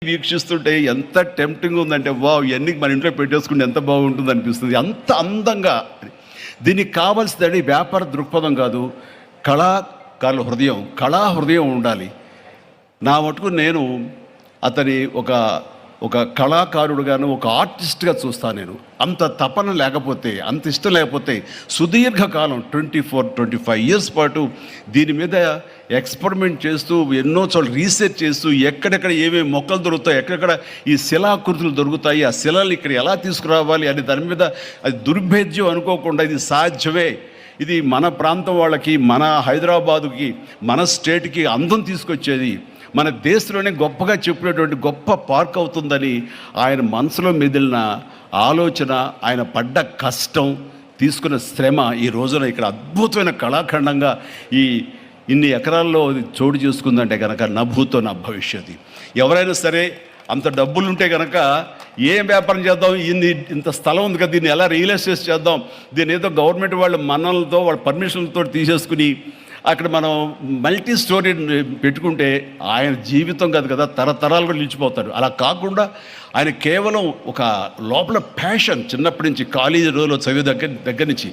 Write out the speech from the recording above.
వీక్షిస్తుంటే ఎంత టెంప్టింగ్ ఉందంటే వావ్, ఇవన్నీ మన ఇంట్లో పెట్టేసుకుంటే ఎంత బాగుంటుంది అనిపిస్తుంది. అంత అందంగా దీనికి కావాల్సిందని వ్యాపార దృక్పథం కాదు, కళాకారుల హృదయం, కళా హృదయం ఉండాలి. నా మటుకు నేను అతని ఒక కళాకారుడుగాను, ఒక ఆర్టిస్ట్గా చూస్తాను. నేను అంత తపన లేకపోతే, అంత ఇష్టం లేకపోతే సుదీర్ఘకాలం 24-25 ఇయర్స్ పాటు దీని మీద ఎక్స్పెరిమెంట్ చేస్తూ, ఎన్నో చోట్ల రీసెర్చ్ చేస్తూ, ఎక్కడెక్కడ ఏమేమి మొక్కలు దొరుకుతాయి, ఎక్కడెక్కడ ఈ శిలాకృతులు దొరుకుతాయి, ఆ శిలలు ఇక్కడ ఎలా తీసుకురావాలి అని దాని మీద అది దుర్భేద్యం అనుకోకుండా ఇది సాధ్యమే, ఇది మన ప్రాంతం వాళ్ళకి, మన హైదరాబాదుకి, మన స్టేట్కి అందం తీసుకొచ్చేది, మన దేశంలోనే గొప్పగా చెప్పినటువంటి గొప్ప పార్క్ అవుతుందని ఆయన మనసులో మెదిలిన ఆలోచన, ఆయన పడ్డ కష్టం, తీసుకున్న శ్రమ ఈ రోజున ఇక్కడ అద్భుతమైన కళాఖండంగా ఇన్ని ఎకరాల్లో చోటు చేసుకుందంటే కనుక నభూతో నా భవిష్యత్తు. ఎవరైనా సరే అంత డబ్బులుంటే కనుక ఏం వ్యాపారం చేద్దాం, ఇంత స్థలం ఉంది కదా, దీన్ని ఎలా రియల్ ఎస్టేట్ చేద్దాం, దీన్ని ఏదో గవర్నమెంట్ వాళ్ళ మనలతో వాళ్ళ పర్మిషన్లతో తీసేసుకుని అక్కడ మనం మల్టీ స్టోరీ పెట్టుకుంటే ఆయన జీవితం కాదు కదా, తరతరాలు కూడా నిలిచిపోతాడు. అలా కాకుండా ఆయన కేవలం ఒక లోపల ప్యాషన్, చిన్నప్పటి నుంచి కాలేజీ రోజుల్లో చదివే దగ్గర నుంచి